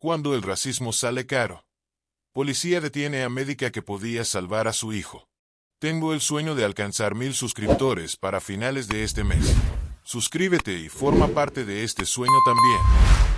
Cuando el racismo sale caro. Policía detiene a médica que podía salvar a su hijo. Tengo el sueño de alcanzar 1000 suscriptores para finales de este mes. Suscríbete y forma parte de este sueño también.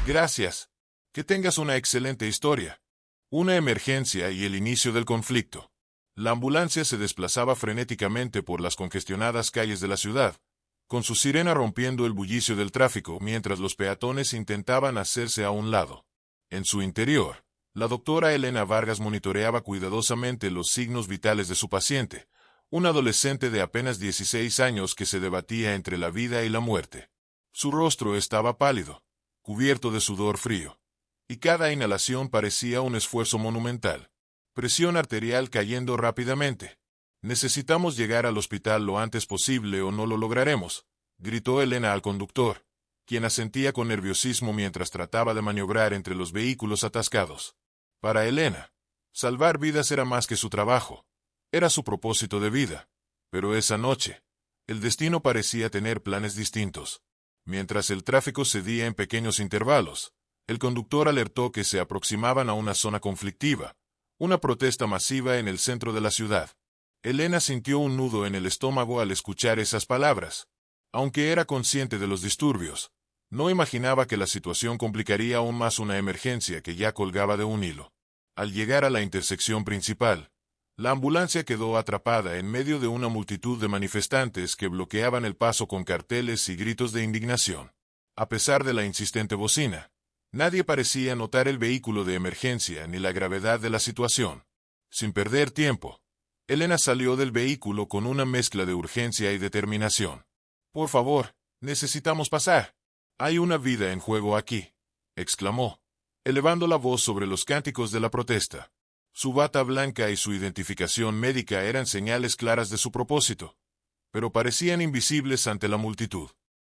Gracias. Que tengas una excelente historia. Una emergencia y el inicio del conflicto. La ambulancia se desplazaba frenéticamente por las congestionadas calles de la ciudad, con su sirena rompiendo el bullicio del tráfico mientras los peatones intentaban hacerse a un lado. En su interior, la doctora Elena Vargas monitoreaba cuidadosamente los signos vitales de su paciente, un adolescente de apenas 16 años que se debatía entre la vida y la muerte. Su rostro estaba pálido, cubierto de sudor frío, y cada inhalación parecía un esfuerzo monumental. Presión arterial cayendo rápidamente. Necesitamos llegar al hospital lo antes posible o no lo lograremos, gritó Elena al conductor, quien asentía con nerviosismo mientras trataba de maniobrar entre los vehículos atascados. Para Elena, salvar vidas era más que su trabajo, era su propósito de vida. Pero esa noche, el destino parecía tener planes distintos. Mientras el tráfico cedía en pequeños intervalos, el conductor alertó que se aproximaban a una zona conflictiva, una protesta masiva en el centro de la ciudad. Elena sintió un nudo en el estómago al escuchar esas palabras. Aunque era consciente de los disturbios, no imaginaba que la situación complicaría aún más una emergencia que ya colgaba de un hilo. Al llegar a la intersección principal, la ambulancia quedó atrapada en medio de una multitud de manifestantes que bloqueaban el paso con carteles y gritos de indignación. A pesar de la insistente bocina, nadie parecía notar el vehículo de emergencia ni la gravedad de la situación. Sin perder tiempo, Elena salió del vehículo con una mezcla de urgencia y determinación. «Por favor, necesitamos pasar. Hay una vida en juego aquí», exclamó, elevando la voz sobre los cánticos de la protesta. Su bata blanca y su identificación médica eran señales claras de su propósito, pero parecían invisibles ante la multitud.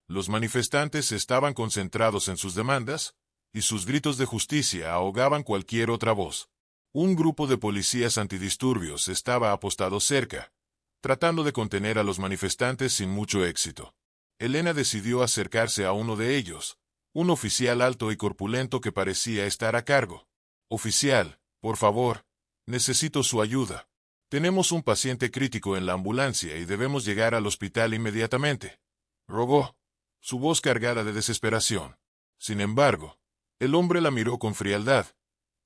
Los manifestantes estaban concentrados en sus demandas, y sus gritos de justicia ahogaban cualquier otra voz. Un grupo de policías antidisturbios estaba apostado cerca, tratando de contener a los manifestantes sin mucho éxito. Elena decidió acercarse a uno de ellos, un oficial alto y corpulento que parecía estar a cargo. «Oficial, por favor, necesito su ayuda. Tenemos un paciente crítico en la ambulancia y debemos llegar al hospital inmediatamente», rogó, su voz cargada de desesperación. Sin embargo, el hombre la miró con frialdad,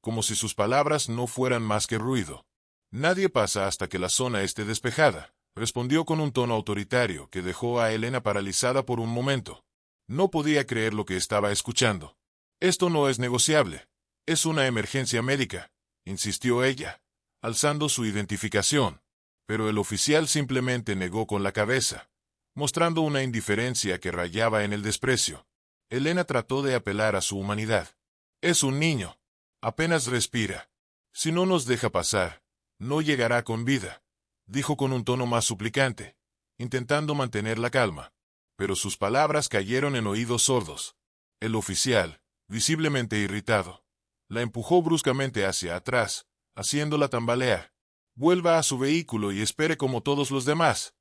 como si sus palabras no fueran más que ruido. «Nadie pasa hasta que la zona esté despejada», respondió con un tono autoritario que dejó a Elena paralizada por un momento. No podía creer lo que estaba escuchando. «Esto no es negociable. Es una emergencia médica», insistió ella, alzando su identificación. Pero el oficial simplemente negó con la cabeza, mostrando una indiferencia que rayaba en el desprecio. Elena trató de apelar a su humanidad. «Es un niño. Apenas respira. Si no nos deja pasar, no llegará con vida», dijo con un tono más suplicante, intentando mantener la calma. Pero sus palabras cayeron en oídos sordos. El oficial, visiblemente irritado, la empujó bruscamente hacia atrás, haciéndola tambalear. «Vuelva a su vehículo y espere como todos los demás»,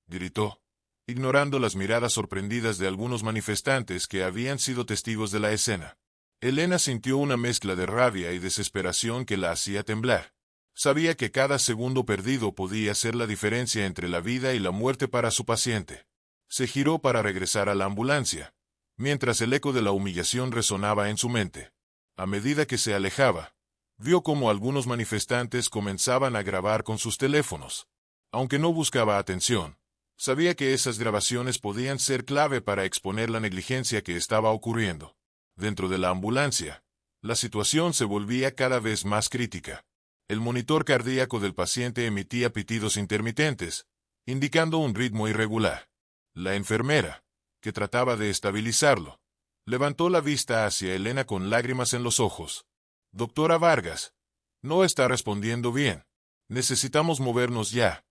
gritó, ignorando las miradas sorprendidas de algunos manifestantes que habían sido testigos de la escena. Elena sintió una mezcla de rabia y desesperación que la hacía temblar. Sabía que cada segundo perdido podía ser la diferencia entre la vida y la muerte para su paciente. Se giró para regresar a la ambulancia, mientras el eco de la humillación resonaba en su mente. A medida que se alejaba, vio cómo algunos manifestantes comenzaban a grabar con sus teléfonos. Aunque no buscaba atención, sabía que esas grabaciones podían ser clave para exponer la negligencia que estaba ocurriendo. Dentro de la ambulancia, la situación se volvía cada vez más crítica. El monitor cardíaco del paciente emitía pitidos intermitentes, indicando un ritmo irregular. La enfermera, que trataba de estabilizarlo, levantó la vista hacia Elena con lágrimas en los ojos. «Doctora Vargas, no está respondiendo bien. Necesitamos movernos ya»,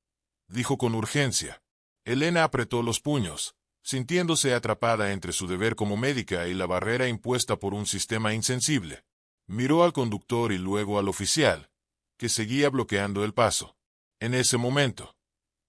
dijo con urgencia. Elena apretó los puños, sintiéndose atrapada entre su deber como médica y la barrera impuesta por un sistema insensible. Miró al conductor y luego al oficial, que seguía bloqueando el paso. En ese momento,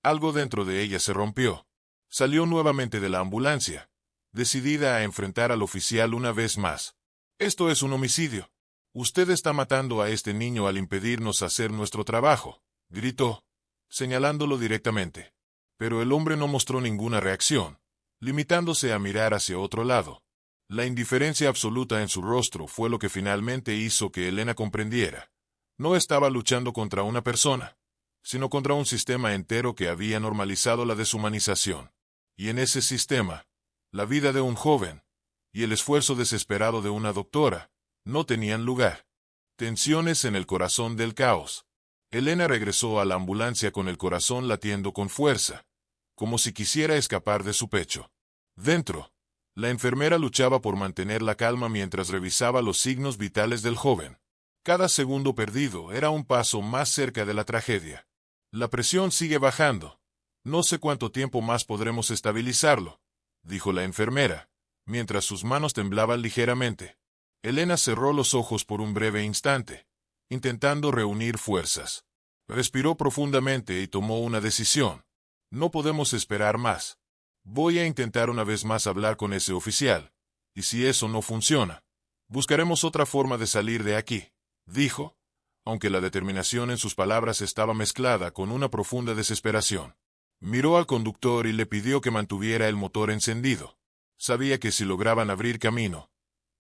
algo dentro de ella se rompió. Salió nuevamente de la ambulancia, decidida a enfrentar al oficial una vez más. «Esto es un homicidio. Usted está matando a este niño al impedirnos hacer nuestro trabajo, gritó, señalándolo directamente. Pero el hombre no mostró ninguna reacción, limitándose a mirar hacia otro lado. La indiferencia absoluta en su rostro fue lo que finalmente hizo que Elena comprendiera. No estaba luchando contra una persona, sino contra un sistema entero que había normalizado la deshumanización. Y en ese sistema, la vida de un joven y el esfuerzo desesperado de una doctora no tenían lugar. Tensiones en el corazón del caos. Elena regresó a la ambulancia con el corazón latiendo con fuerza, como si quisiera escapar de su pecho. Dentro, la enfermera luchaba por mantener la calma mientras revisaba los signos vitales del joven. Cada segundo perdido era un paso más cerca de la tragedia. La presión sigue bajando. No sé cuánto tiempo más podremos estabilizarlo, dijo la enfermera, mientras sus manos temblaban ligeramente. Elena cerró los ojos por un breve instante, intentando reunir fuerzas. Respiró profundamente y tomó una decisión. No podemos esperar más. Voy a intentar una vez más hablar con ese oficial, y si eso no funciona, buscaremos otra forma de salir de aquí, dijo, aunque la determinación en sus palabras estaba mezclada con una profunda desesperación. Miró al conductor y le pidió que mantuviera el motor encendido. Sabía que si lograban abrir camino,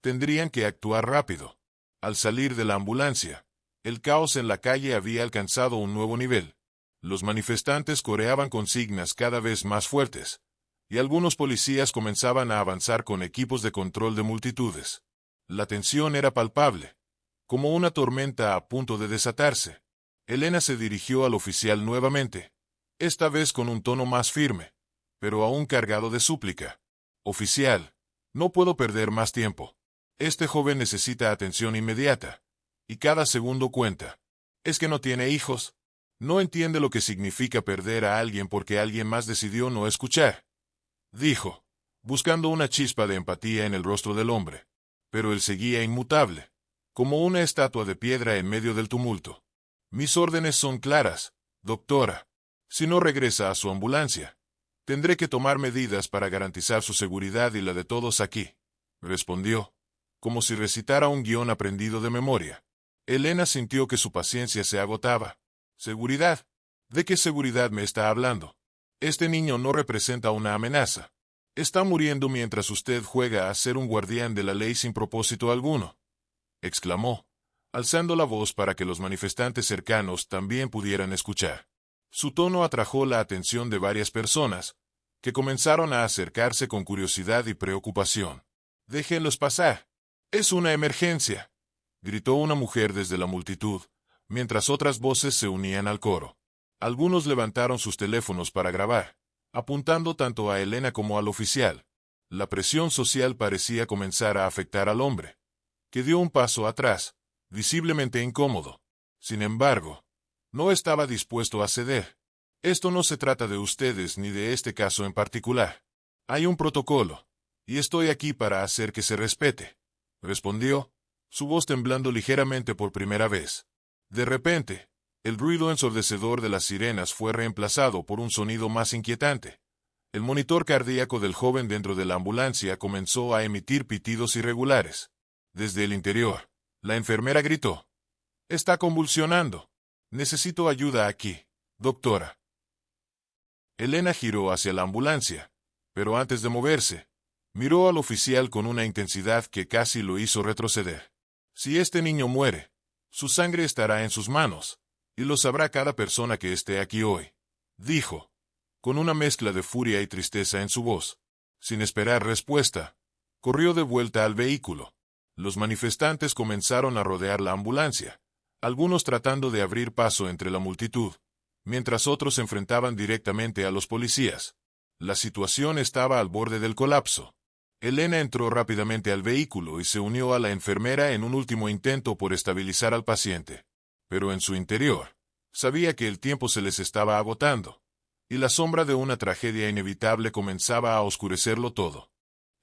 tendrían que actuar rápido. Al salir de la ambulancia, el caos en la calle había alcanzado un nuevo nivel. Los manifestantes coreaban consignas cada vez más fuertes, y algunos policías comenzaban a avanzar con equipos de control de multitudes. La tensión era palpable, como una tormenta a punto de desatarse. Elena se dirigió al oficial nuevamente, esta vez con un tono más firme, pero aún cargado de súplica. Oficial, no puedo perder más tiempo. Este joven necesita atención inmediata, y cada segundo cuenta. ¿Es que no tiene hijos? No entiende lo que significa perder a alguien porque alguien más decidió no escuchar, dijo, buscando una chispa de empatía en el rostro del hombre. Pero él seguía inmutable, como una estatua de piedra en medio del tumulto. Mis órdenes son claras, doctora. Si no regresa a su ambulancia, tendré que tomar medidas para garantizar su seguridad y la de todos aquí, respondió, como si recitara un guión aprendido de memoria. Elena sintió que su paciencia se agotaba. ¿Seguridad? ¿De qué seguridad me está hablando? Este niño no representa una amenaza. Está muriendo mientras usted juega a ser un guardián de la ley sin propósito alguno, exclamó, alzando la voz para que los manifestantes cercanos también pudieran escuchar. Su tono atrajo la atención de varias personas, que comenzaron a acercarse con curiosidad y preocupación. «Déjenlos pasar. Es una emergencia», gritó una mujer desde la multitud, mientras otras voces se unían al coro. Algunos levantaron sus teléfonos para grabar, apuntando tanto a Elena como al oficial. La presión social parecía comenzar a afectar al hombre, que dio un paso atrás, visiblemente incómodo. Sin embargo, no estaba dispuesto a ceder. Esto no se trata de ustedes ni de este caso en particular. Hay un protocolo, y estoy aquí para hacer que se respete, respondió, su voz temblando ligeramente por primera vez. De repente, el ruido ensordecedor de las sirenas fue reemplazado por un sonido más inquietante. El monitor cardíaco del joven dentro de la ambulancia comenzó a emitir pitidos irregulares. Desde el interior, la enfermera gritó: «Está convulsionando. Necesito ayuda aquí, doctora». Elena giró hacia la ambulancia, pero antes de moverse, miró al oficial con una intensidad que casi lo hizo retroceder. «Si este niño muere, su sangre estará en sus manos, y lo sabrá cada persona que esté aquí hoy», dijo, con una mezcla de furia y tristeza en su voz. Sin esperar respuesta, corrió de vuelta al vehículo. Los manifestantes comenzaron a rodear la ambulancia, algunos tratando de abrir paso entre la multitud, mientras otros se enfrentaban directamente a los policías. La situación estaba al borde del colapso. Elena entró rápidamente al vehículo y se unió a la enfermera en un último intento por estabilizar al paciente. Pero en su interior, sabía que el tiempo se les estaba agotando, y la sombra de una tragedia inevitable comenzaba a oscurecerlo todo.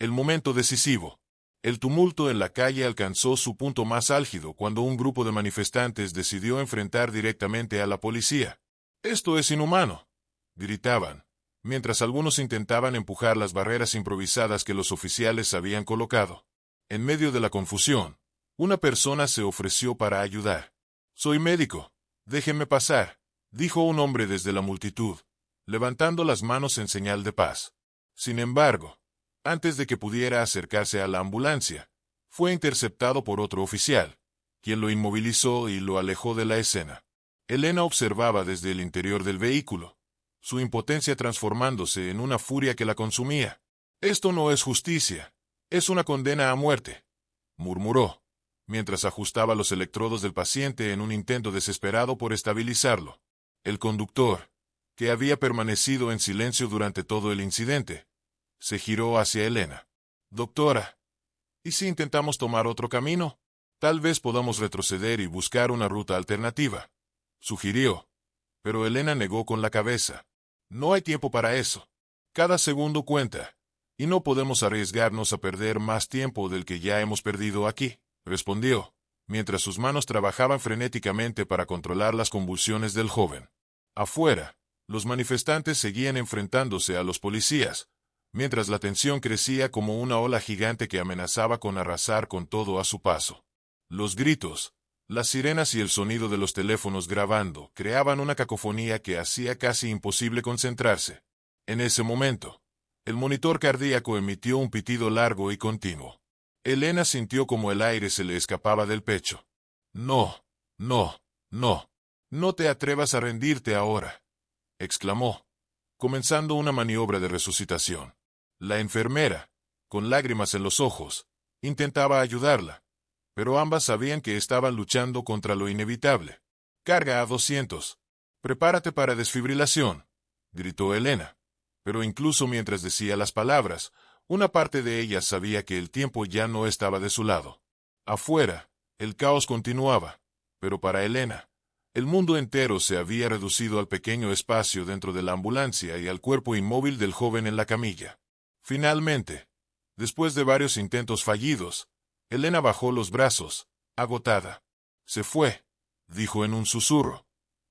El momento decisivo. El tumulto en la calle alcanzó su punto más álgido cuando un grupo de manifestantes decidió enfrentar directamente a la policía. «Esto es inhumano», gritaban, mientras algunos intentaban empujar las barreras improvisadas que los oficiales habían colocado. En medio de la confusión, Una persona se ofreció para ayudar. «Soy médico. Déjenme pasar», dijo un hombre desde la multitud, levantando las manos en señal de paz. Sin embargo, antes de que pudiera acercarse a la ambulancia, fue interceptado por otro oficial, quien lo inmovilizó y lo alejó de la escena. Elena observaba desde el interior del vehículo, su impotencia transformándose en una furia que la consumía. «Esto no es justicia, es una condena a muerte», murmuró, mientras ajustaba los electrodos del paciente en un intento desesperado por estabilizarlo. El conductor, que había permanecido en silencio durante todo el incidente, se giró hacia Elena. «Doctora, ¿y si intentamos tomar otro camino? Tal vez podamos retroceder y buscar una ruta alternativa», sugirió, pero Elena negó con la cabeza. «No hay tiempo para eso. Cada segundo cuenta, y no podemos arriesgarnos a perder más tiempo del que ya hemos perdido aquí», respondió, mientras sus manos trabajaban frenéticamente para controlar las convulsiones del joven. Afuera, los manifestantes seguían enfrentándose a los policías, mientras la tensión crecía como una ola gigante que amenazaba con arrasar con todo a su paso. Los gritos, las sirenas y el sonido de los teléfonos grabando creaban una cacofonía que hacía casi imposible concentrarse. En ese momento, el monitor cardíaco emitió un pitido largo y continuo. Elena sintió como el aire se le escapaba del pecho. «No, no, no. No te atrevas a rendirte ahora», exclamó, comenzando una maniobra de resucitación. La enfermera, con lágrimas en los ojos, intentaba ayudarla, pero ambas sabían que estaban luchando contra lo inevitable. «Carga a 200. Prepárate para desfibrilación», gritó Elena, pero incluso mientras decía las palabras, una parte de ella sabía que el tiempo ya no estaba de su lado. Afuera, el caos continuaba, pero para Elena, el mundo entero se había reducido al pequeño espacio dentro de la ambulancia y al cuerpo inmóvil del joven en la camilla. Finalmente, después de varios intentos fallidos, Elena bajó los brazos, agotada. «Se fue», dijo en un susurro,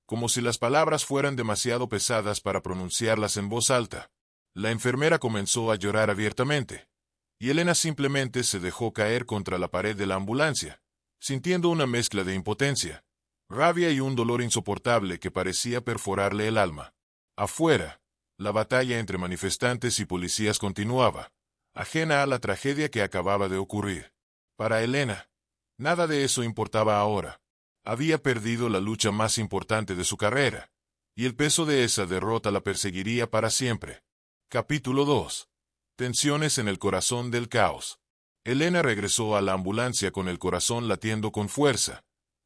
como si las palabras fueran demasiado pesadas para pronunciarlas en voz alta. La enfermera comenzó a llorar abiertamente, y Elena simplemente se dejó caer contra la pared de la ambulancia, sintiendo una mezcla de impotencia, rabia y un dolor insoportable que parecía perforarle el alma. Afuera, la batalla entre manifestantes y policías continuaba, ajena a la tragedia que acababa de ocurrir. Para Elena, nada de eso importaba ahora. Había perdido la lucha más importante de su carrera, y el peso de esa derrota la perseguiría para siempre. Capítulo 2. Tensiones en el corazón del caos. Elena regresó a la ambulancia con el corazón latiendo con fuerza,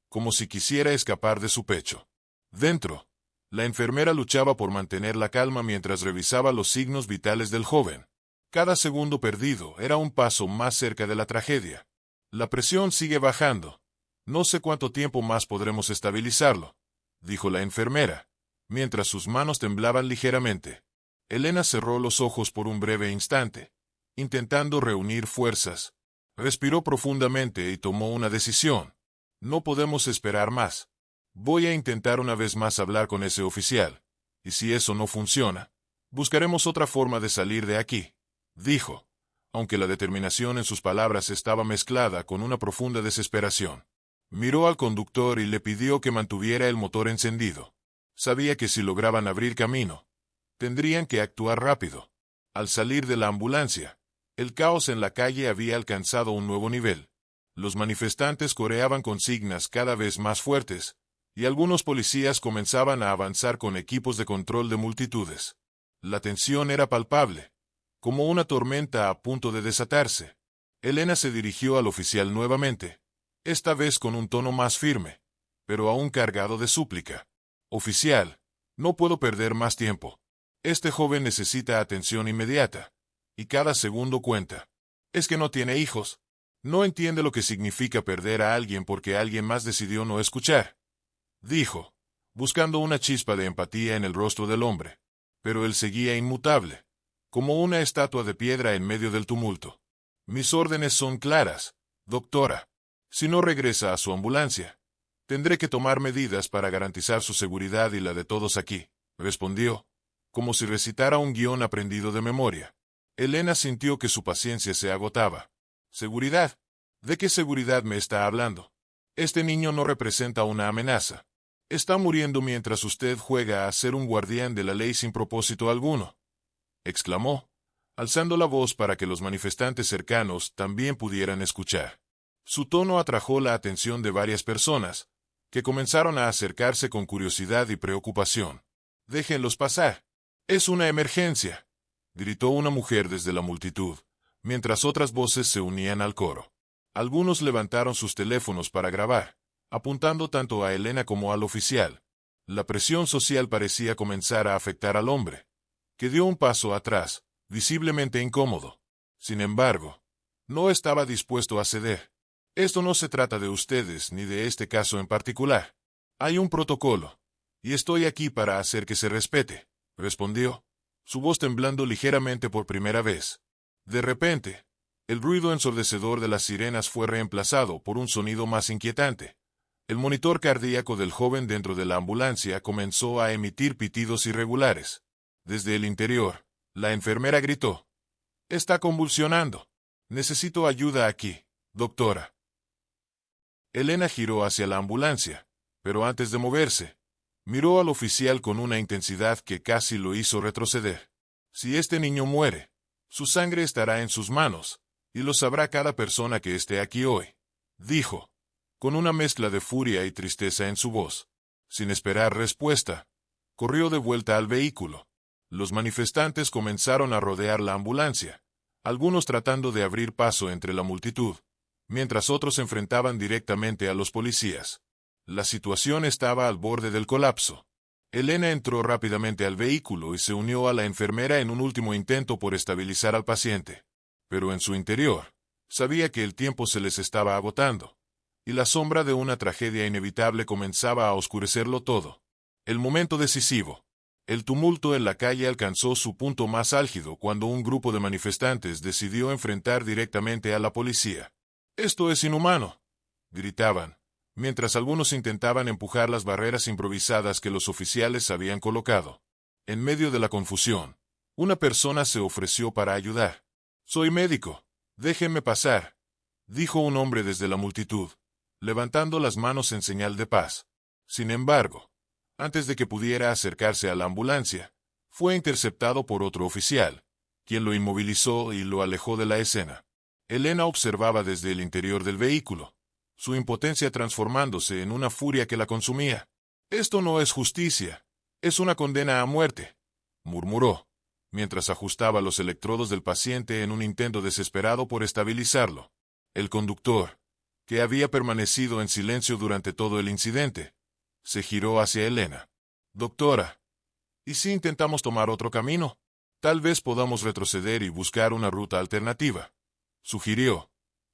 como si quisiera escapar de su pecho. Dentro, la enfermera luchaba por mantener la calma mientras revisaba los signos vitales del joven. Cada segundo perdido era un paso más cerca de la tragedia. «La presión sigue bajando. No sé cuánto tiempo más podremos estabilizarlo», dijo la enfermera, mientras sus manos temblaban ligeramente. Elena cerró los ojos por un breve instante, intentando reunir fuerzas. Respiró profundamente y tomó una decisión. «No podemos esperar más. Voy a intentar una vez más hablar con ese oficial, y si eso no funciona, buscaremos otra forma de salir de aquí», dijo, aunque la determinación en sus palabras estaba mezclada con una profunda desesperación. Miró al conductor y le pidió que mantuviera el motor encendido. Sabía que si lograban abrir camino, tendrían que actuar rápido. Al salir de la ambulancia, el caos en la calle había alcanzado un nuevo nivel. Los manifestantes coreaban consignas cada vez más fuertes, y algunos policías comenzaban a avanzar con equipos de control de multitudes. La tensión era palpable, como una tormenta a punto de desatarse. Elena se dirigió al oficial nuevamente, esta vez con un tono más firme, pero aún cargado de súplica. «Oficial, no puedo perder más tiempo. Este joven necesita atención inmediata, y cada segundo cuenta. ¿Es que no tiene hijos? No entiende lo que significa perder a alguien porque alguien más decidió no escuchar», dijo, buscando una chispa de empatía en el rostro del hombre. Pero él seguía inmutable, como una estatua de piedra en medio del tumulto. «Mis órdenes son claras, doctora. Si no regresa a su ambulancia, tendré que tomar medidas para garantizar su seguridad y la de todos aquí», respondió, como si recitara un guión aprendido de memoria. Elena sintió que su paciencia se agotaba. «¿Seguridad? ¿De qué seguridad me está hablando? Este niño no representa una amenaza. Está muriendo mientras usted juega a ser un guardián de la ley sin propósito alguno, exclamó, alzando la voz para que los manifestantes cercanos también pudieran escuchar. Su tono atrajo la atención de varias personas, que comenzaron a acercarse con curiosidad y preocupación. «Déjenlos pasar. Es una emergencia», gritó una mujer desde la multitud, mientras otras voces se unían al coro. Algunos levantaron sus teléfonos para grabar, apuntando tanto a Elena como al oficial. La presión social parecía comenzar a afectar al hombre, que dio un paso atrás, visiblemente incómodo. Sin embargo, no estaba dispuesto a ceder. «Esto no se trata de ustedes ni de este caso en particular. Hay un protocolo, y estoy aquí para hacer que se respete», respondió, su voz temblando ligeramente por primera vez. De repente, el ruido ensordecedor de las sirenas fue reemplazado por un sonido más inquietante. El monitor cardíaco del joven dentro de la ambulancia comenzó a emitir pitidos irregulares. Desde el interior, la enfermera gritó: «Está convulsionando. Necesito ayuda aquí, doctora». Elena giró hacia la ambulancia, pero antes de moverse, miró al oficial con una intensidad que casi lo hizo retroceder. «Si este niño muere, su sangre estará en sus manos, y lo sabrá cada persona que esté aquí hoy», dijo, con una mezcla de furia y tristeza en su voz. Sin esperar respuesta, corrió de vuelta al vehículo. Los manifestantes comenzaron a rodear la ambulancia, algunos tratando de abrir paso entre la multitud, mientras otros se enfrentaban directamente a los policías. La situación estaba al borde del colapso. Elena entró rápidamente al vehículo y se unió a la enfermera en un último intento por estabilizar al paciente. Pero en su interior, sabía que el tiempo se les estaba agotando, y la sombra de una tragedia inevitable comenzaba a oscurecerlo todo. El momento decisivo. El tumulto en la calle alcanzó su punto más álgido cuando un grupo de manifestantes decidió enfrentar directamente a la policía. «Esto es inhumano», gritaban, mientras algunos intentaban empujar las barreras improvisadas que los oficiales habían colocado. En medio de la confusión, una persona se ofreció para ayudar. «Soy médico. Déjenme pasar», dijo un hombre desde la multitud, levantando las manos en señal de paz. Sin embargo, antes de que pudiera acercarse a la ambulancia, fue interceptado por otro oficial, quien lo inmovilizó y lo alejó de la escena. Elena observaba desde el interior del vehículo, su impotencia transformándose en una furia que la consumía. «Esto no es justicia, es una condena a muerte», murmuró, mientras ajustaba los electrodos del paciente en un intento desesperado por estabilizarlo. El conductor, que había permanecido en silencio durante todo el incidente, se giró hacia Elena. «Doctora, ¿y si intentamos tomar otro camino? Tal vez podamos retroceder y buscar una ruta alternativa», sugirió,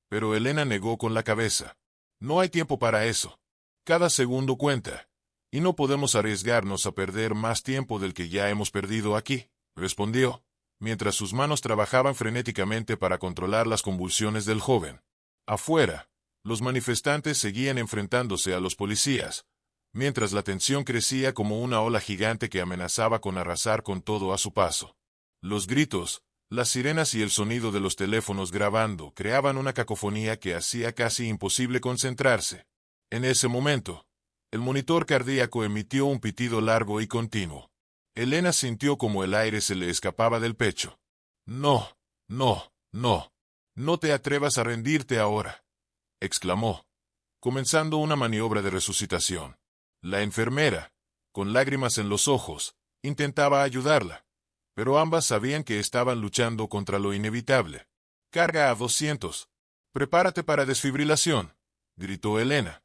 pero Elena negó con la cabeza. «No hay tiempo para eso. Cada segundo cuenta, y no podemos arriesgarnos a perder más tiempo del que ya hemos perdido aquí», respondió, mientras sus manos trabajaban frenéticamente para controlar las convulsiones del joven. Afuera, los manifestantes seguían enfrentándose a los policías, mientras la tensión crecía como una ola gigante que amenazaba con arrasar con todo a su paso. Los gritos, las sirenas y el sonido de los teléfonos grabando creaban una cacofonía que hacía casi imposible concentrarse. En ese momento, el monitor cardíaco emitió un pitido largo y continuo. Elena sintió como el aire se le escapaba del pecho. «No, no, no. No te atrevas a rendirte ahora», exclamó, comenzando una maniobra de resucitación. La enfermera, con lágrimas en los ojos, intentaba ayudarla, pero ambas sabían que estaban luchando contra lo inevitable. «Carga a 200. Prepárate para desfibrilación», gritó Elena.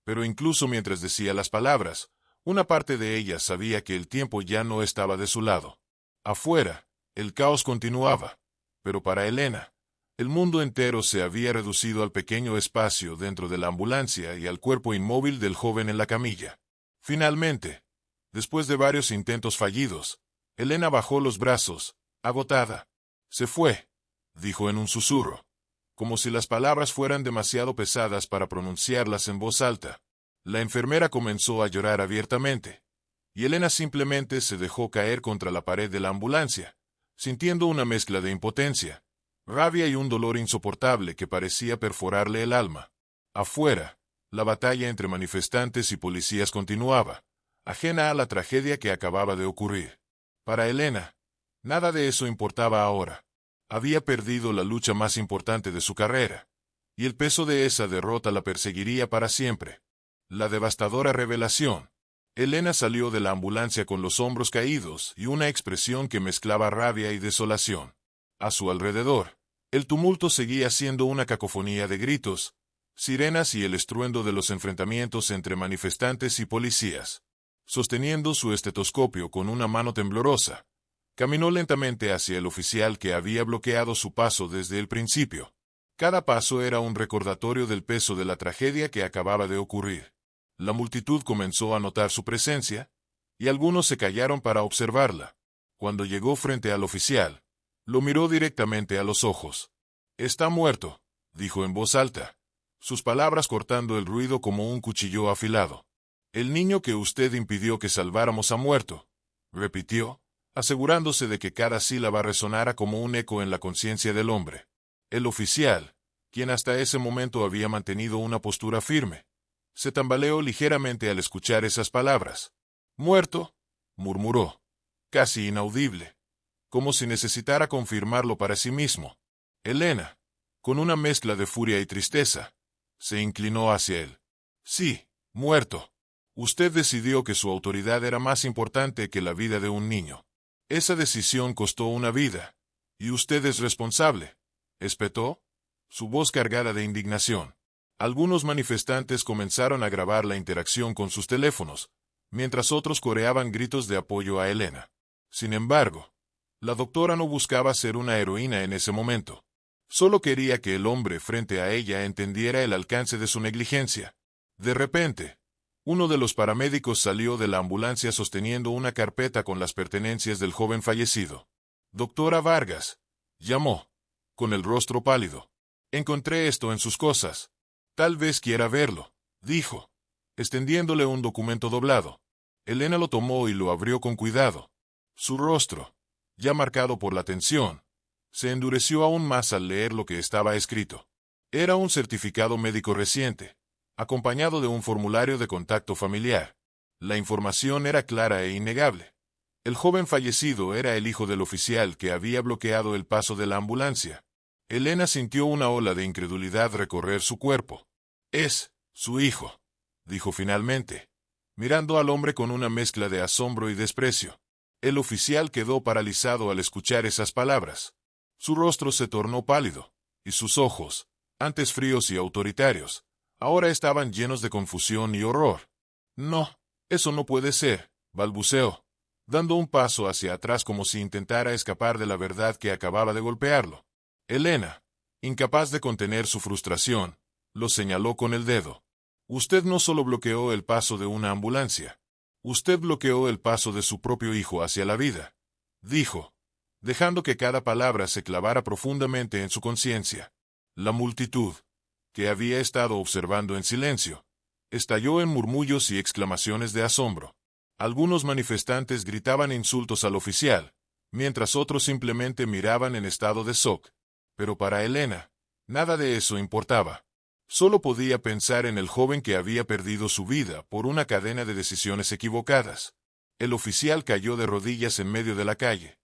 Pero incluso mientras decía las palabras, una parte de ella sabía que el tiempo ya no estaba de su lado. Afuera, el caos continuaba, pero para Elena, el mundo entero se había reducido al pequeño espacio dentro de la ambulancia y al cuerpo inmóvil del joven en la camilla. Finalmente, después de varios intentos fallidos, Elena bajó los brazos, agotada. «Se fue», dijo en un susurro, como si las palabras fueran demasiado pesadas para pronunciarlas en voz alta. La enfermera comenzó a llorar abiertamente, y Elena simplemente se dejó caer contra la pared de la ambulancia, sintiendo una mezcla de impotencia, rabia y un dolor insoportable que parecía perforarle el alma. Afuera, la batalla entre manifestantes y policías continuaba, ajena a la tragedia que acababa de ocurrir. Para Elena, nada de eso importaba ahora. Había perdido la lucha más importante de su carrera, y el peso de esa derrota la perseguiría para siempre. La devastadora revelación. Elena salió de la ambulancia con los hombros caídos y una expresión que mezclaba rabia y desolación. A su alrededor, el tumulto seguía siendo una cacofonía de gritos, sirenas y el estruendo de los enfrentamientos entre manifestantes y policías. Sosteniendo su estetoscopio con una mano temblorosa, caminó lentamente hacia el oficial que había bloqueado su paso desde el principio. Cada paso era un recordatorio del peso de la tragedia que acababa de ocurrir. La multitud comenzó a notar su presencia, y algunos se callaron para observarla. Cuando llegó frente al oficial, lo miró directamente a los ojos. «Está muerto», dijo en voz alta, sus palabras cortando el ruido como un cuchillo afilado. «El niño que usted impidió que salváramos ha muerto», repitió, asegurándose de que cada sílaba resonara como un eco en la conciencia del hombre. El oficial, quien hasta ese momento había mantenido una postura firme, se tambaleó ligeramente al escuchar esas palabras. «¿Muerto?», murmuró, casi inaudible, como si necesitara confirmarlo para sí mismo. Elena, con una mezcla de furia y tristeza, se inclinó hacia él. «Sí, muerto. Usted decidió que su autoridad era más importante que la vida de un niño. Esa decisión costó una vida, y usted es responsable», espetó, su voz cargada de indignación. Algunos manifestantes comenzaron a grabar la interacción con sus teléfonos, mientras otros coreaban gritos de apoyo a Elena. Sin embargo, la doctora no buscaba ser una heroína en ese momento. Solo quería que el hombre frente a ella entendiera el alcance de su negligencia. De repente, uno de los paramédicos salió de la ambulancia sosteniendo una carpeta con las pertenencias del joven fallecido. «Doctora Vargas», llamó, con el rostro pálido. «Encontré esto en sus cosas. Tal vez quiera verlo», dijo, extendiéndole un documento doblado. Elena lo tomó y lo abrió con cuidado. Su rostro, ya marcado por la tensión, se endureció aún más al leer lo que estaba escrito. Era un certificado médico reciente, acompañado de un formulario de contacto familiar. La información era clara e innegable. El joven fallecido era el hijo del oficial que había bloqueado el paso de la ambulancia. Elena sintió una ola de incredulidad recorrer su cuerpo. «Es su hijo», dijo finalmente, mirando al hombre con una mezcla de asombro y desprecio. El oficial quedó paralizado al escuchar esas palabras. Su rostro se tornó pálido, y sus ojos, antes fríos y autoritarios, ahora estaban llenos de confusión y horror. «No, eso no puede ser», balbuceó, dando un paso hacia atrás como si intentara escapar de la verdad que acababa de golpearlo. Elena, incapaz de contener su frustración, lo señaló con el dedo. «Usted no solo bloqueó el paso de una ambulancia, usted bloqueó el paso de su propio hijo hacia la vida», dijo, dejando que cada palabra se clavara profundamente en su conciencia. La multitud, que había estado observando en silencio, estalló en murmullos y exclamaciones de asombro. Algunos manifestantes gritaban insultos al oficial, mientras otros simplemente miraban en estado de shock. Pero para Elena, nada de eso importaba. Solo podía pensar en el joven que había perdido su vida por una cadena de decisiones equivocadas. El oficial cayó de rodillas en medio de la calle,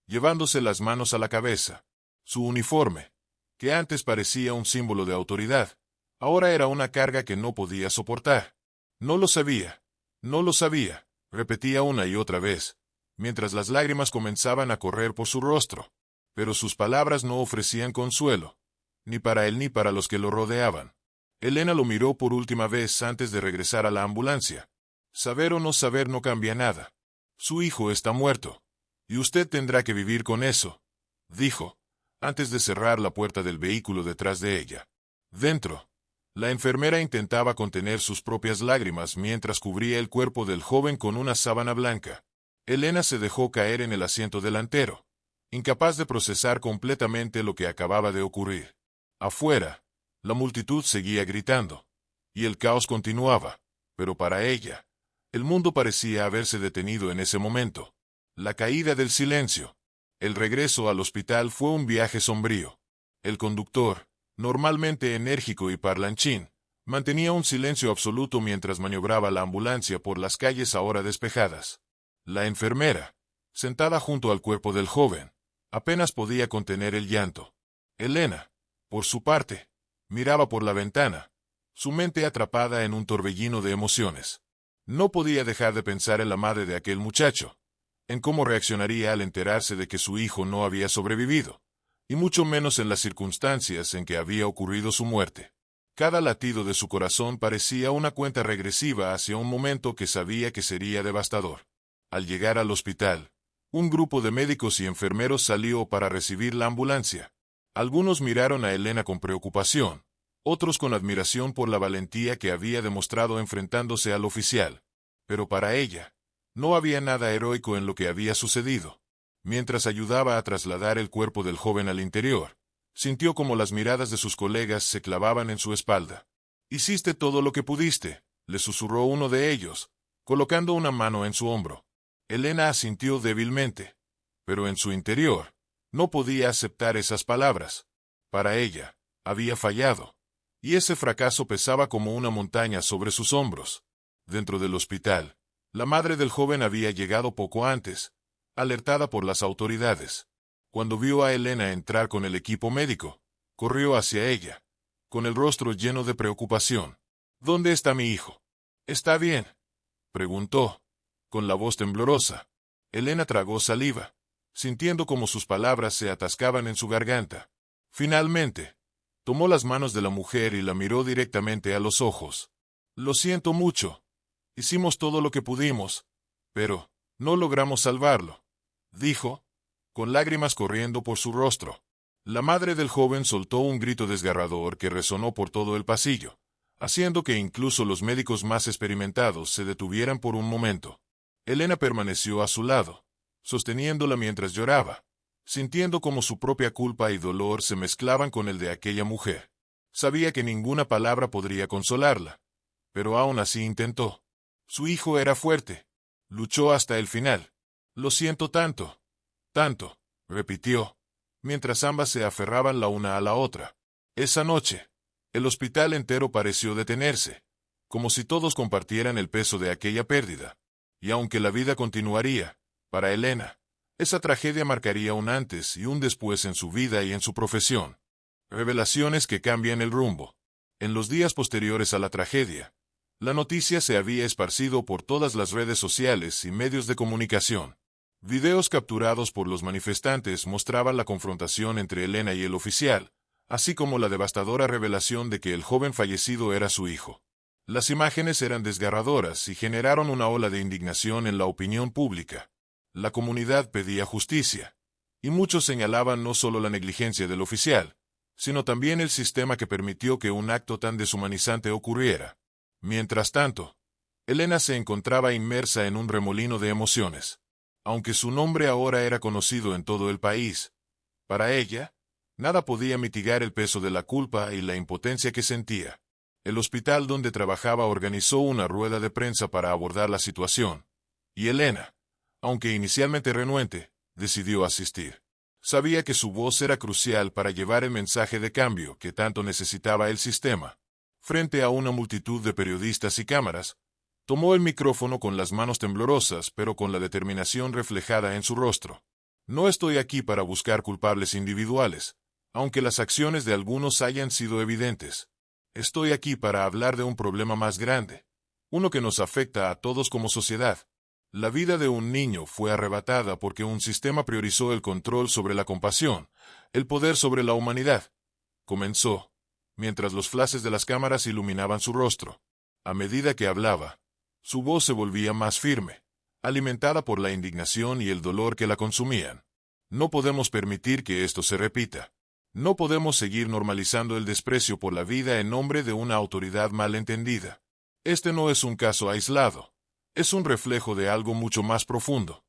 llevándose las manos a la cabeza. Su uniforme, que antes parecía un símbolo de autoridad, ahora era una carga que no podía soportar. «No lo sabía, no lo sabía», repetía una y otra vez, mientras las lágrimas comenzaban a correr por su rostro. Pero sus palabras no ofrecían consuelo, ni para él ni para los que lo rodeaban. Elena lo miró por última vez antes de regresar a la ambulancia. «Saber o no saber no cambia nada. Su hijo está muerto, y usted tendrá que vivir con eso», dijo, antes de cerrar la puerta del vehículo detrás de ella. Dentro, la enfermera intentaba contener sus propias lágrimas mientras cubría el cuerpo del joven con una sábana blanca. Elena se dejó caer en el asiento delantero, incapaz de procesar completamente lo que acababa de ocurrir. Afuera, la multitud seguía gritando, y el caos continuaba, pero para ella, el mundo parecía haberse detenido en ese momento. La caída del silencio. El regreso al hospital fue un viaje sombrío. El conductor, normalmente enérgico y parlanchín, mantenía un silencio absoluto mientras maniobraba la ambulancia por las calles ahora despejadas. La enfermera, sentada junto al cuerpo del joven, apenas podía contener el llanto. Elena, por su parte, miraba por la ventana, su mente atrapada en un torbellino de emociones. No podía dejar de pensar en la madre de aquel muchacho, en cómo reaccionaría al enterarse de que su hijo no había sobrevivido, y mucho menos en las circunstancias en que había ocurrido su muerte. Cada latido de su corazón parecía una cuenta regresiva hacia un momento que sabía que sería devastador. Al llegar al hospital, un grupo de médicos y enfermeros salió para recibir la ambulancia. Algunos miraron a Elena con preocupación, otros con admiración por la valentía que había demostrado enfrentándose al oficial. Pero para ella, no había nada heroico en lo que había sucedido. Mientras ayudaba a trasladar el cuerpo del joven al interior, sintió como las miradas de sus colegas se clavaban en su espalda. «Hiciste todo lo que pudiste», le susurró uno de ellos, colocando una mano en su hombro. Elena asintió débilmente, pero en su interior, no podía aceptar esas palabras. Para ella, había fallado, y ese fracaso pesaba como una montaña sobre sus hombros. Dentro del hospital, la madre del joven había llegado poco antes, alertada por las autoridades. Cuando vio a Elena entrar con el equipo médico, corrió hacia ella, con el rostro lleno de preocupación. «¿Dónde está mi hijo? ¿Está bien?», preguntó, con la voz temblorosa. Elena tragó saliva, sintiendo como sus palabras se atascaban en su garganta. Finalmente, tomó las manos de la mujer y la miró directamente a los ojos. «Lo siento mucho. Hicimos todo lo que pudimos, pero no logramos salvarlo», dijo, con lágrimas corriendo por su rostro. La madre del joven soltó un grito desgarrador que resonó por todo el pasillo, haciendo que incluso los médicos más experimentados se detuvieran por un momento. Elena permaneció a su lado, sosteniéndola mientras lloraba, sintiendo como su propia culpa y dolor se mezclaban con el de aquella mujer. Sabía que ninguna palabra podría consolarla, pero aún así intentó. Su hijo era fuerte. Luchó hasta el final. «Lo siento tanto, repitió, mientras ambas se aferraban la una a la otra. Esa noche, el hospital entero pareció detenerse, como si todos compartieran el peso de aquella pérdida. Y aunque la vida continuaría, para Elena, esa tragedia marcaría un antes y un después en su vida y en su profesión. Revelaciones que cambian el rumbo. En los días posteriores a la tragedia, la noticia se había esparcido por todas las redes sociales y medios de comunicación. Videos capturados por los manifestantes mostraban la confrontación entre Elena y el oficial, así como la devastadora revelación de que el joven fallecido era su hijo. Las imágenes eran desgarradoras y generaron una ola de indignación en la opinión pública. La comunidad pedía justicia, y muchos señalaban no solo la negligencia del oficial, sino también el sistema que permitió que un acto tan deshumanizante ocurriera. Mientras tanto, Elena se encontraba inmersa en un remolino de emociones. Aunque su nombre ahora era conocido en todo el país, para ella, nada podía mitigar el peso de la culpa y la impotencia que sentía. El hospital donde trabajaba organizó una rueda de prensa para abordar la situación, y Elena, aunque inicialmente renuente, decidió asistir. Sabía que su voz era crucial para llevar el mensaje de cambio que tanto necesitaba el sistema. Frente a una multitud de periodistas y cámaras, tomó el micrófono con las manos temblorosas pero con la determinación reflejada en su rostro. «No estoy aquí para buscar culpables individuales, aunque las acciones de algunos hayan sido evidentes. Estoy aquí para hablar de un problema más grande, uno que nos afecta a todos como sociedad. La vida de un niño fue arrebatada porque un sistema priorizó el control sobre la compasión, el poder sobre la humanidad», comenzó, mientras los flashes de las cámaras iluminaban su rostro. A medida que hablaba, su voz se volvía más firme, alimentada por la indignación y el dolor que la consumían. «No podemos permitir que esto se repita. No podemos seguir normalizando el desprecio por la vida en nombre de una autoridad malentendida. Este no es un caso aislado. Es un reflejo de algo mucho más profundo»,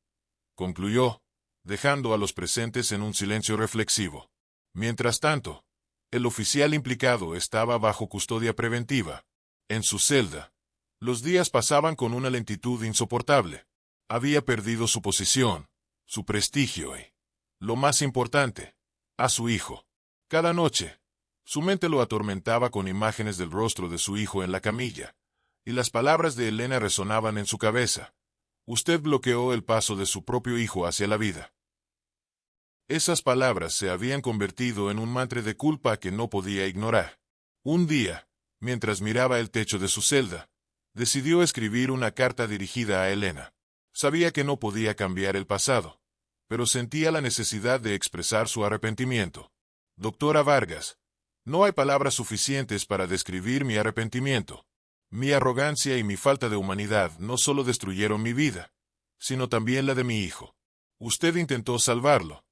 concluyó, dejando a los presentes en un silencio reflexivo. Mientras tanto, el oficial implicado estaba bajo custodia preventiva. En su celda, los días pasaban con una lentitud insoportable. Había perdido su posición, su prestigio y, lo más importante, a su hijo. Cada noche, su mente lo atormentaba con imágenes del rostro de su hijo en la camilla, y las palabras de Elena resonaban en su cabeza. Usted bloqueó el paso de su propio hijo hacia la vida. Esas palabras se habían convertido en un mantra de culpa que no podía ignorar. Un día, mientras miraba el techo de su celda, decidió escribir una carta dirigida a Elena. Sabía que no podía cambiar el pasado, pero sentía la necesidad de expresar su arrepentimiento. Doctora Vargas, no hay palabras suficientes para describir mi arrepentimiento. Mi arrogancia y mi falta de humanidad no solo destruyeron mi vida, sino también la de mi hijo. Usted intentó salvarlo,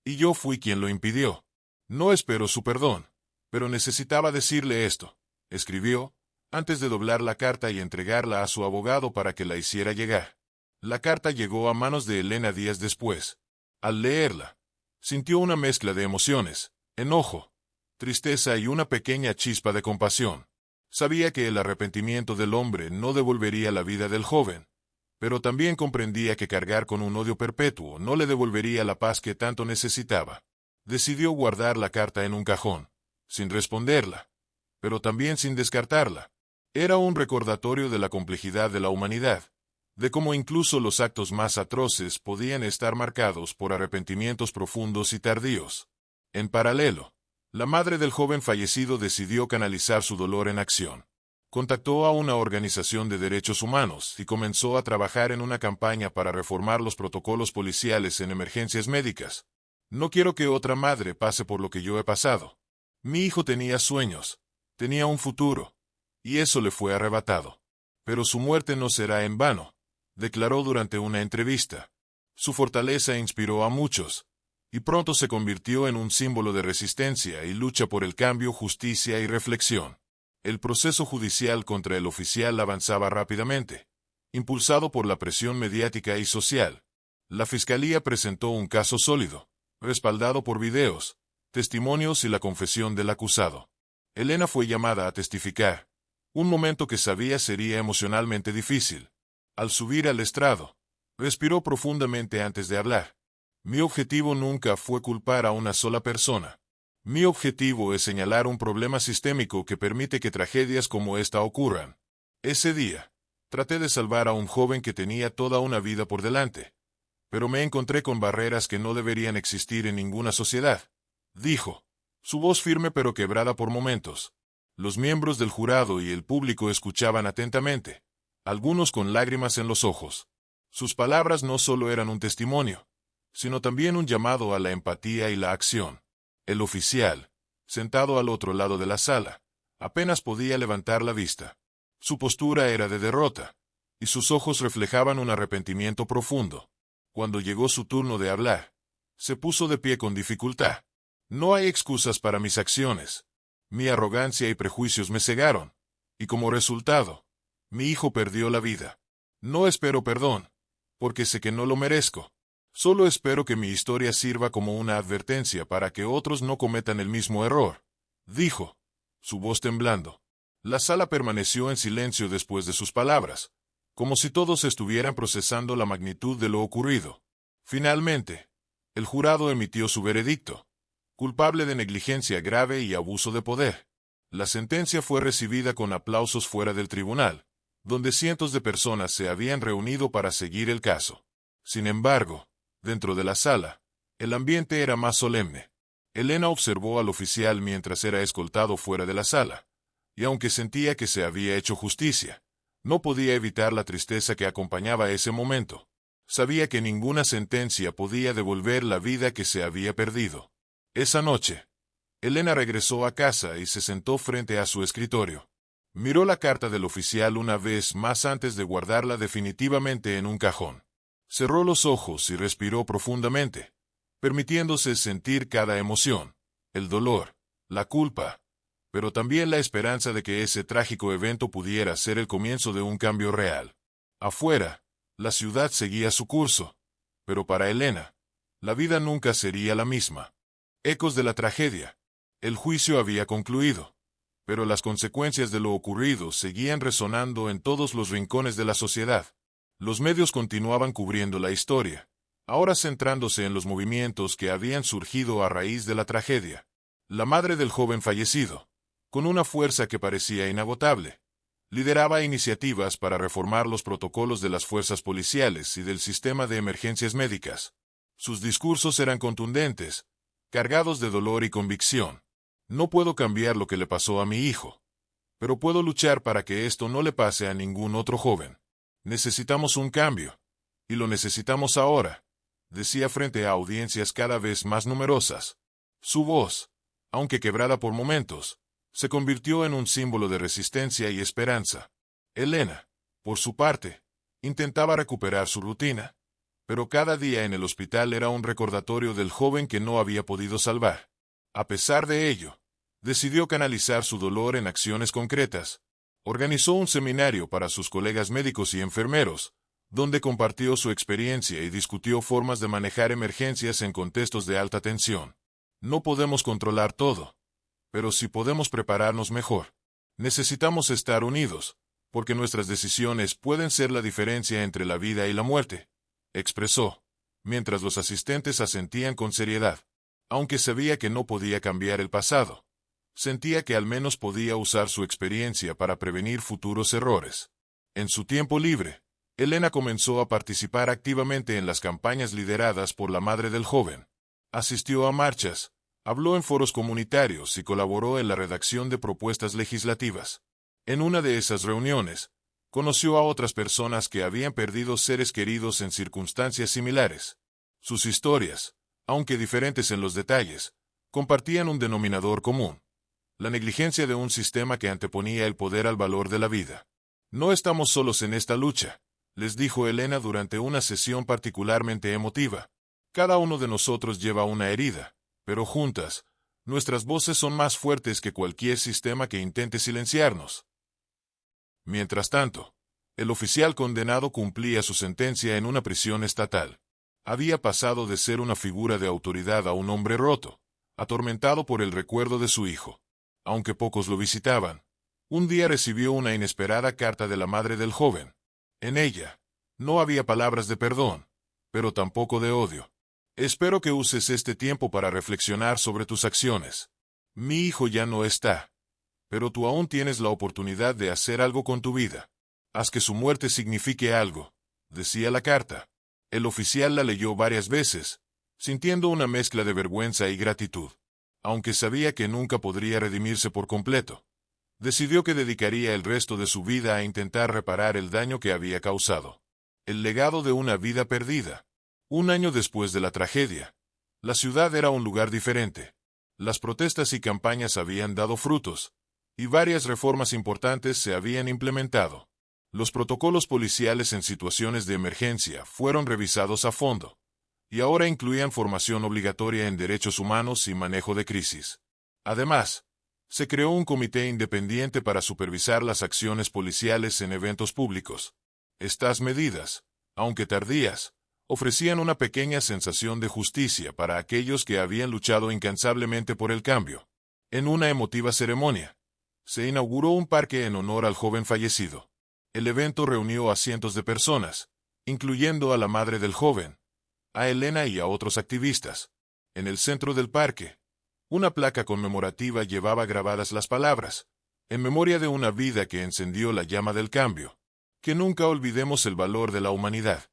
y yo fui quien lo impidió. No espero su perdón, pero necesitaba decirle esto, escribió, antes de doblar la carta y entregarla a su abogado para que la hiciera llegar. La carta llegó a manos de Elena días después. Al leerla, sintió una mezcla de emociones, enojo, tristeza y una pequeña chispa de compasión. Sabía que el arrepentimiento del hombre no devolvería la vida del joven, pero también comprendía que cargar con un odio perpetuo no le devolvería la paz que tanto necesitaba. Decidió guardar la carta en un cajón, sin responderla, pero también sin descartarla. Era un recordatorio de la complejidad de la humanidad, de cómo incluso los actos más atroces podían estar marcados por arrepentimientos profundos y tardíos. En paralelo, la madre del joven fallecido decidió canalizar su dolor en acción. Contactó a una organización de derechos humanos y comenzó a trabajar en una campaña para reformar los protocolos policiales en emergencias médicas. No quiero que otra madre pase por lo que yo he pasado. Mi hijo tenía sueños, tenía un futuro, y eso le fue arrebatado. Pero su muerte no será en vano, declaró durante una entrevista. Su fortaleza inspiró a muchos, y pronto se convirtió en un símbolo de resistencia y lucha por el cambio, justicia y reflexión. El proceso judicial contra el oficial avanzaba rápidamente, impulsado por la presión mediática y social. La fiscalía presentó un caso sólido, respaldado por videos, testimonios y la confesión del acusado. Elena fue llamada a testificar, un momento que sabía sería emocionalmente difícil. Al subir al estrado, respiró profundamente antes de hablar. Mi objetivo nunca fue culpar a una sola persona. Mi objetivo es señalar un problema sistémico que permite que tragedias como esta ocurran. Ese día, traté de salvar a un joven que tenía toda una vida por delante, pero me encontré con barreras que no deberían existir en ninguna sociedad, dijo, su voz firme pero quebrada por momentos. Los miembros del jurado y el público escuchaban atentamente, algunos con lágrimas en los ojos. Sus palabras no solo eran un testimonio, sino también un llamado a la empatía y la acción. El oficial, sentado al otro lado de la sala, apenas podía levantar la vista. Su postura era de derrota, y sus ojos reflejaban un arrepentimiento profundo. Cuando llegó su turno de hablar, se puso de pie con dificultad. No hay excusas para mis acciones. Mi arrogancia y prejuicios me cegaron, y como resultado, mi hijo perdió la vida. No espero perdón, porque sé que no lo merezco. Solo espero que mi historia sirva como una advertencia para que otros no cometan el mismo error, dijo, su voz temblando. La sala permaneció en silencio después de sus palabras, como si todos estuvieran procesando la magnitud de lo ocurrido. Finalmente, el jurado emitió su veredicto, culpable de negligencia grave y abuso de poder. La sentencia fue recibida con aplausos fuera del tribunal, donde cientos de personas se habían reunido para seguir el caso. Sin embargo, dentro de la sala, el ambiente era más solemne. Elena observó al oficial mientras era escoltado fuera de la sala, y aunque sentía que se había hecho justicia, no podía evitar la tristeza que acompañaba ese momento. Sabía que ninguna sentencia podía devolver la vida que se había perdido. Esa noche, Elena regresó a casa y se sentó frente a su escritorio. Miró la carta del oficial una vez más antes de guardarla definitivamente en un cajón. Cerró los ojos y respiró profundamente, permitiéndose sentir cada emoción, el dolor, la culpa, pero también la esperanza de que ese trágico evento pudiera ser el comienzo de un cambio real. Afuera, la ciudad seguía su curso, pero para Elena, la vida nunca sería la misma. Ecos de la tragedia. El juicio había concluido, pero las consecuencias de lo ocurrido seguían resonando en todos los rincones de la sociedad. Los medios continuaban cubriendo la historia, ahora centrándose en los movimientos que habían surgido a raíz de la tragedia. La madre del joven fallecido, con una fuerza que parecía inagotable, lideraba iniciativas para reformar los protocolos de las fuerzas policiales y del sistema de emergencias médicas. Sus discursos eran contundentes, cargados de dolor y convicción. No puedo cambiar lo que le pasó a mi hijo, pero puedo luchar para que esto no le pase a ningún otro joven. Necesitamos un cambio, y lo necesitamos ahora, decía frente a audiencias cada vez más numerosas. Su voz, aunque quebrada por momentos, se convirtió en un símbolo de resistencia y esperanza. Elena, por su parte, intentaba recuperar su rutina, pero cada día en el hospital era un recordatorio del joven que no había podido salvar. A pesar de ello, decidió canalizar su dolor en acciones concretas. Organizó un seminario para sus colegas médicos y enfermeros, donde compartió su experiencia y discutió formas de manejar emergencias en contextos de alta tensión. No podemos controlar todo, pero sí podemos prepararnos mejor. Necesitamos estar unidos, porque nuestras decisiones pueden ser la diferencia entre la vida y la muerte, expresó, mientras los asistentes asentían con seriedad. Aunque sabía que no podía cambiar el pasado, sentía que al menos podía usar su experiencia para prevenir futuros errores. En su tiempo libre, Elena comenzó a participar activamente en las campañas lideradas por la madre del joven. Asistió a marchas, habló en foros comunitarios y colaboró en la redacción de propuestas legislativas. En una de esas reuniones, conoció a otras personas que habían perdido seres queridos en circunstancias similares. Sus historias, aunque diferentes en los detalles, compartían un denominador común: la negligencia de un sistema que anteponía el poder al valor de la vida. No estamos solos en esta lucha, les dijo Elena durante una sesión particularmente emotiva. Cada uno de nosotros lleva una herida, pero juntas, nuestras voces son más fuertes que cualquier sistema que intente silenciarnos. Mientras tanto, el oficial condenado cumplía su sentencia en una prisión estatal. Había pasado de ser una figura de autoridad a un hombre roto, atormentado por el recuerdo de su hijo. Aunque pocos lo visitaban, un día recibió una inesperada carta de la madre del joven. En ella, no había palabras de perdón, pero tampoco de odio. Espero que uses este tiempo para reflexionar sobre tus acciones. Mi hijo ya no está, pero tú aún tienes la oportunidad de hacer algo con tu vida. Haz que su muerte signifique algo, decía la carta. El oficial la leyó varias veces, sintiendo una mezcla de vergüenza y gratitud. Aunque sabía que nunca podría redimirse por completo, decidió que dedicaría el resto de su vida a intentar reparar el daño que había causado. El legado de una vida perdida. Un año después de la tragedia, la ciudad era un lugar diferente. Las protestas y campañas habían dado frutos, y varias reformas importantes se habían implementado. Los protocolos policiales en situaciones de emergencia fueron revisados a fondo, y ahora incluían formación obligatoria en derechos humanos y manejo de crisis. Además, se creó un comité independiente para supervisar las acciones policiales en eventos públicos. Estas medidas, aunque tardías, ofrecían una pequeña sensación de justicia para aquellos que habían luchado incansablemente por el cambio. En una emotiva ceremonia, se inauguró un parque en honor al joven fallecido. El evento reunió a cientos de personas, incluyendo a la madre del joven, a Elena y a otros activistas. En el centro del parque, una placa conmemorativa llevaba grabadas las palabras: en memoria de una vida que encendió la llama del cambio. Que nunca olvidemos el valor de la humanidad.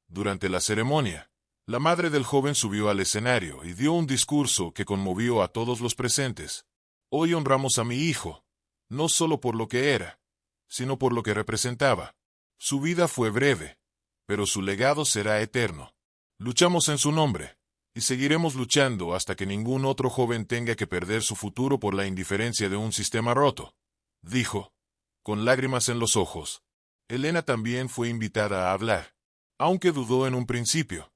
Durante la ceremonia, la madre del joven subió al escenario y dio un discurso que conmovió a todos los presentes. Hoy honramos a mi hijo, no solo por lo que era, sino por lo que representaba. Su vida fue breve, pero su legado será eterno. Luchamos en su nombre, y seguiremos luchando hasta que ningún otro joven tenga que perder su futuro por la indiferencia de un sistema roto, dijo, con lágrimas en los ojos. Elena también fue invitada a hablar, aunque dudó en un principio.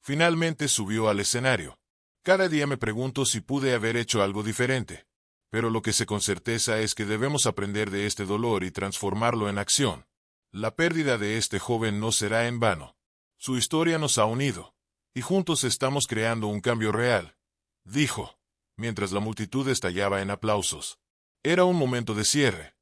Finalmente subió al escenario. Cada día me pregunto si pude haber hecho algo diferente, pero lo que sé con certeza es que debemos aprender de este dolor y transformarlo en acción. La pérdida de este joven no será en vano. Su historia nos ha unido, y juntos estamos creando un cambio real, dijo, mientras la multitud estallaba en aplausos. Era un momento de cierre,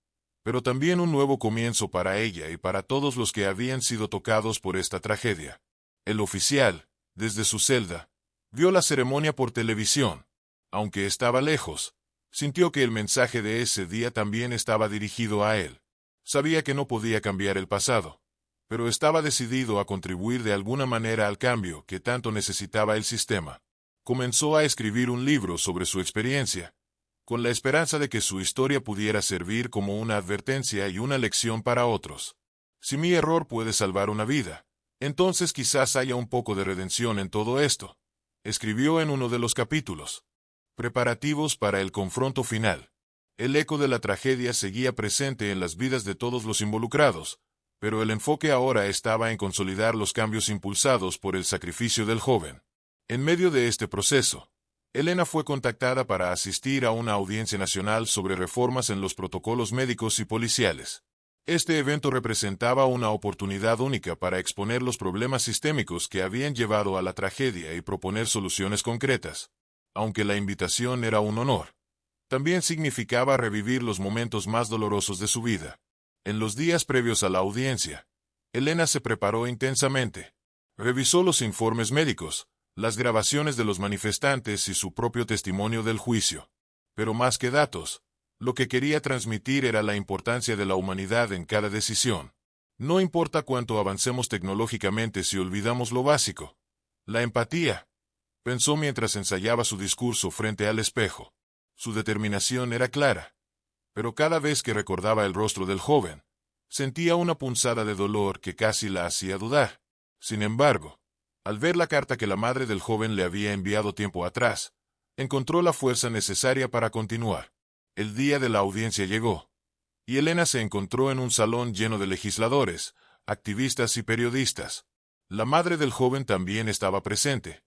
pero también un nuevo comienzo para ella y para todos los que habían sido tocados por esta tragedia. El oficial, desde su celda, vio la ceremonia por televisión. Aunque estaba lejos, sintió que el mensaje de ese día también estaba dirigido a él. Sabía que no podía cambiar el pasado, pero estaba decidido a contribuir de alguna manera al cambio que tanto necesitaba el sistema. Comenzó a escribir un libro sobre su experiencia, con la esperanza de que su historia pudiera servir como una advertencia y una lección para otros. Si mi error puede salvar una vida, entonces quizás haya un poco de redención en todo esto, escribió en uno de los capítulos. Preparativos para el confronto final. El eco de la tragedia seguía presente en las vidas de todos los involucrados, pero el enfoque ahora estaba en consolidar los cambios impulsados por el sacrificio del joven. En medio de este proceso, Elena fue contactada para asistir a una audiencia nacional sobre reformas en los protocolos médicos y policiales. Este evento representaba una oportunidad única para exponer los problemas sistémicos que habían llevado a la tragedia y proponer soluciones concretas. Aunque la invitación era un honor, también significaba revivir los momentos más dolorosos de su vida. En los días previos a la audiencia, Elena se preparó intensamente. Revisó los informes médicos, las grabaciones de los manifestantes y su propio testimonio del juicio. Pero más que datos, lo que quería transmitir era la importancia de la humanidad en cada decisión. No importa cuánto avancemos tecnológicamente si olvidamos lo básico. La empatía, pensó mientras ensayaba su discurso frente al espejo. Su determinación era clara, pero cada vez que recordaba el rostro del joven, sentía una punzada de dolor que casi la hacía dudar. Sin embargo, al ver la carta que la madre del joven le había enviado tiempo atrás, encontró la fuerza necesaria para continuar. El día de la audiencia llegó, y Elena se encontró en un salón lleno de legisladores, activistas y periodistas. La madre del joven también estaba presente,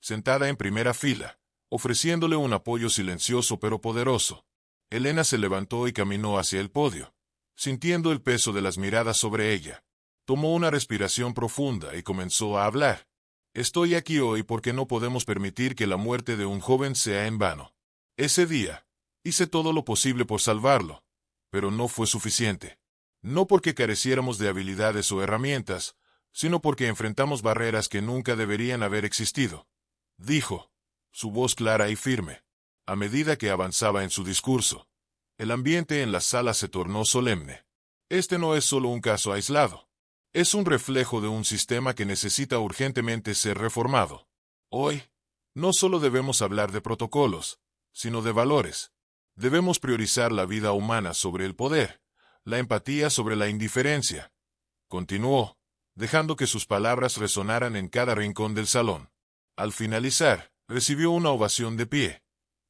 sentada en primera fila, ofreciéndole un apoyo silencioso pero poderoso. Elena se levantó y caminó hacia el podio, sintiendo el peso de las miradas sobre ella. Tomó una respiración profunda y comenzó a hablar. Estoy aquí hoy porque no podemos permitir que la muerte de un joven sea en vano. Ese día, hice todo lo posible por salvarlo, pero no fue suficiente. No porque careciéramos de habilidades o herramientas, sino porque enfrentamos barreras que nunca deberían haber existido, dijo, su voz clara y firme. A medida que avanzaba en su discurso, el ambiente en la sala se tornó solemne. Este no es solo un caso aislado. Es un reflejo de un sistema que necesita urgentemente ser reformado. Hoy, no solo debemos hablar de protocolos, sino de valores. Debemos priorizar la vida humana sobre el poder, la empatía sobre la indiferencia. Continuó, dejando que sus palabras resonaran en cada rincón del salón. Al finalizar, recibió una ovación de pie.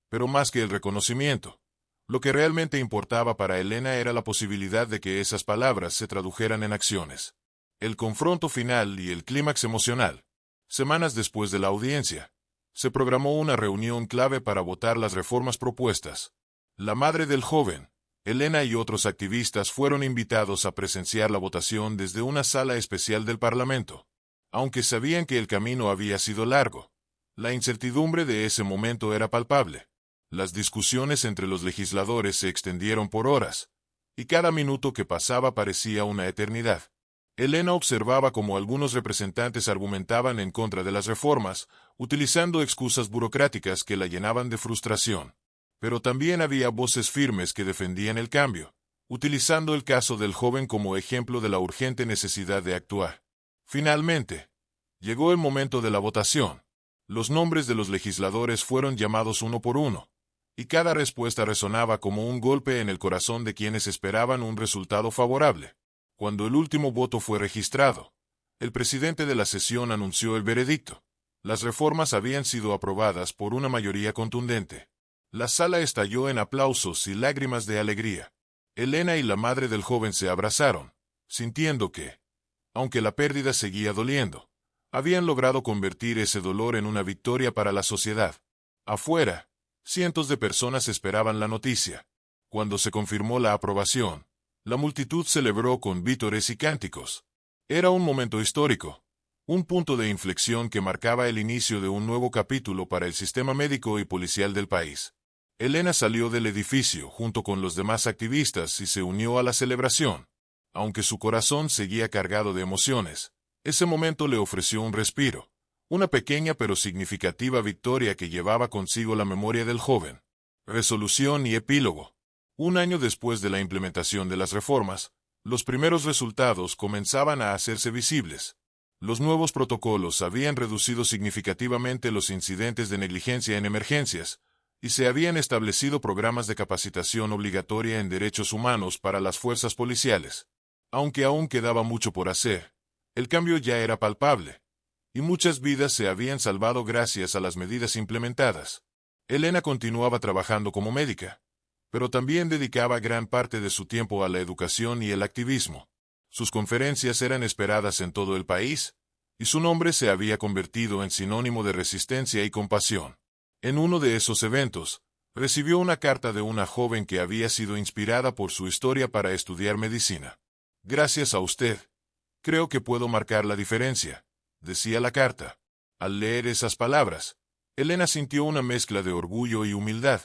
Pero más que el reconocimiento, lo que realmente importaba para Elena era la posibilidad de que esas palabras se tradujeran en acciones. El confronto final y el clímax emocional. Semanas después de la audiencia, se programó una reunión clave para votar las reformas propuestas. La madre del joven, Elena y otros activistas fueron invitados a presenciar la votación desde una sala especial del Parlamento. Aunque sabían que el camino había sido largo, la incertidumbre de ese momento era palpable. Las discusiones entre los legisladores se extendieron por horas, y cada minuto que pasaba parecía una eternidad. Elena observaba cómo algunos representantes argumentaban en contra de las reformas, utilizando excusas burocráticas que la llenaban de frustración. Pero también había voces firmes que defendían el cambio, utilizando el caso del joven como ejemplo de la urgente necesidad de actuar. Finalmente, llegó el momento de la votación. Los nombres de los legisladores fueron llamados uno por uno, y cada respuesta resonaba como un golpe en el corazón de quienes esperaban un resultado favorable. Cuando el último voto fue registrado, el presidente de la sesión anunció el veredicto. Las reformas habían sido aprobadas por una mayoría contundente. La sala estalló en aplausos y lágrimas de alegría. Elena y la madre del joven se abrazaron, sintiendo que, aunque la pérdida seguía doliendo, habían logrado convertir ese dolor en una victoria para la sociedad. Afuera, cientos de personas esperaban la noticia. Cuando se confirmó la aprobación, la multitud celebró con vítores y cánticos. Era un momento histórico, un punto de inflexión que marcaba el inicio de un nuevo capítulo para el sistema médico y policial del país. Elena salió del edificio junto con los demás activistas y se unió a la celebración. Aunque su corazón seguía cargado de emociones, ese momento le ofreció un respiro, Una pequeña pero significativa victoria que llevaba consigo la memoria del joven. Resolución y epílogo. Un año después de la implementación de las reformas, los primeros resultados comenzaban a hacerse visibles. Los nuevos protocolos habían reducido significativamente los incidentes de negligencia en emergencias, y se habían establecido programas de capacitación obligatoria en derechos humanos para las fuerzas policiales. Aunque aún quedaba mucho por hacer, el cambio ya era palpable, y muchas vidas se habían salvado gracias a las medidas implementadas. Elena continuaba trabajando como médica, pero también dedicaba gran parte de su tiempo a la educación y el activismo. Sus conferencias eran esperadas en todo el país, y su nombre se había convertido en sinónimo de resistencia y compasión. En uno de esos eventos, recibió una carta de una joven que había sido inspirada por su historia para estudiar medicina. «Gracias a usted. Creo que puedo marcar la diferencia», decía la carta. Al leer esas palabras, Elena sintió una mezcla de orgullo y humildad.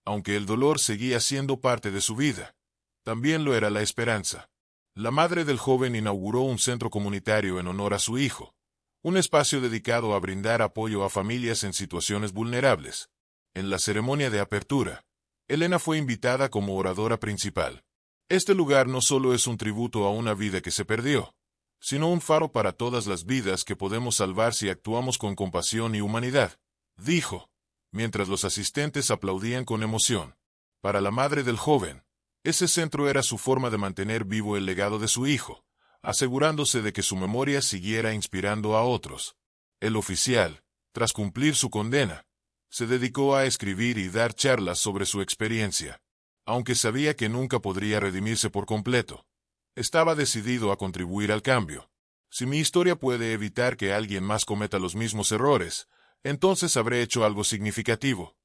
Aunque el dolor seguía siendo parte de su vida, también lo era la esperanza. La madre del joven inauguró un centro comunitario en honor a su hijo, un espacio dedicado a brindar apoyo a familias en situaciones vulnerables. En la ceremonia de apertura, Elena fue invitada como oradora principal. Este lugar no solo es un tributo a una vida que se perdió, sino un faro para todas las vidas que podemos salvar si actuamos con compasión y humanidad, dijo, mientras los asistentes aplaudían con emoción. Para la madre del joven, ese centro era su forma de mantener vivo el legado de su hijo, asegurándose de que su memoria siguiera inspirando a otros. El oficial, tras cumplir su condena, se dedicó a escribir y dar charlas sobre su experiencia. Aunque sabía que nunca podría redimirse por completo, estaba decidido a contribuir al cambio. Si mi historia puede evitar que alguien más cometa los mismos errores, entonces habré hecho algo significativo,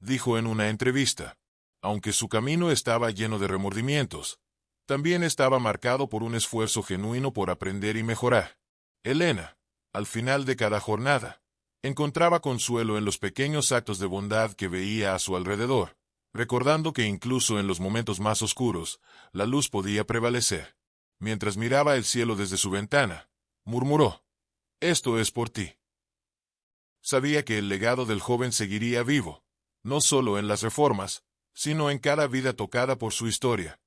dijo en una entrevista. Aunque su camino estaba lleno de remordimientos, también estaba marcado por un esfuerzo genuino por aprender y mejorar. Elena, al final de cada jornada, encontraba consuelo en los pequeños actos de bondad que veía a su alrededor, recordando que incluso en los momentos más oscuros, la luz podía prevalecer. Mientras miraba el cielo desde su ventana, murmuró: «Esto es por ti». Sabía que el legado del joven seguiría vivo, no solo en las reformas, sino en cada vida tocada por su historia.